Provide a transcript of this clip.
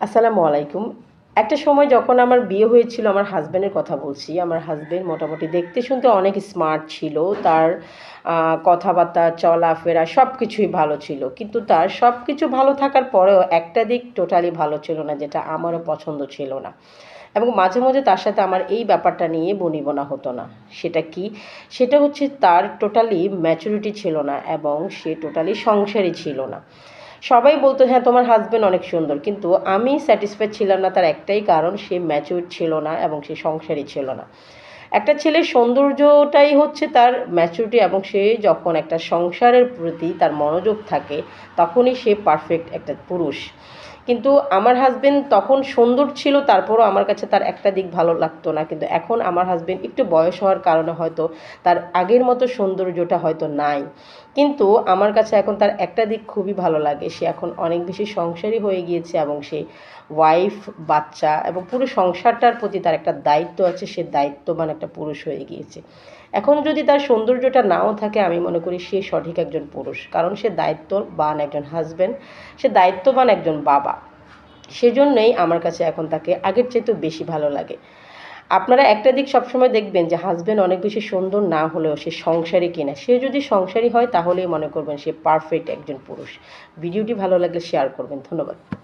আসসালামু আলাইকুম। একটা সময় যখন আমার বিয়ে হয়েছিল, আমার হাসব্যান্ডের কথা বলছি। আমার হাসব্যান্ড মোটামুটি দেখতে শুনতে অনেক স্মার্ট ছিল। তার আ কথাবার্তা, চলাফেরা সবকিছুই ভালো ছিল। কিন্তু তার সবকিছু ভালো থাকার পরেও একটা দিক টোটালি ভালো ছিল না, যেটা আমারও পছন্দ ছিল না। এবং মাঝে, মাঝে তার সাথে আমার এই ব্যাপারটা নিয়ে বনিবনা হতো না। সেটা কি? সেটা হচ্ছে তার টোটালি ম্যাচুরিটি ছিল না এবং সে টোটালি সংসারী ছিল না। সবাই বলতো, "হ্যাঁ, তোমার হাসব্যান্ড অনেক সুন্দর।" কিন্তু আমি স্যাটিসফাইড ছিলাম না, তার একটাই কারণ, সে ম্যাচিউরড ছিল না এবং সে সংসারী ছিল না। একটা ছেলের সৌন্দর্যটাই হচ্ছে তার ম্যাচুরিটি, এবং সে যখন একটা সংসারের প্রতি তার মনোযোগ থাকে, তখনই সে পারফেক্ট একটা পুরুষ। কিন্তু আমার হাসব্যান্ড তখন সুন্দর ছিল, তারপরও আমার কাছে তার একটা দিক ভালো লাগতো না। কিন্তু এখন আমার হাসব্যান্ড একটু বয়স হওয়ার কারণে হয়তো তার আগের মতো সৌন্দর্যটা হয়তো নাই। কিন্তু আমার কাছে এখন তার একটা দিক খুবই ভালো লাগে। সে এখন অনেক বেশি সংসারী হয়ে গিয়েছে এবং সে ওয়াইফ, বাচ্চা এবং পুরো সংসারটার প্রতি তার একটা দায়িত্ব আছে। সে দায়িত্ববান একটা পুরুষ হয়ে গিয়েছে। এখন যদি তার সৌন্দর্যটা নাও থাকে, আমি মনে করি সে সঠিক একজন পুরুষ। কারণ সে দায়িত্ববান একজন হাসব্যান্ড, সে দায়িত্ববান একজন বাবা। সেজন্যই আমার কাছে এখন তাকে আগের চাইতেও বেশি ভালো লাগে। আপনারা একটা দিক সবসময় দেখবেন যে হাসব্যান্ড অনেক বেশি সুন্দর না হলেও সে সংসারী কিনা। সে যদি সংসারী হয় তাহলেই মনে করবেন সে পারফেক্ট একজন পুরুষ। ভিডিওটি ভালো লাগলে শেয়ার করবেন। ধন্যবাদ।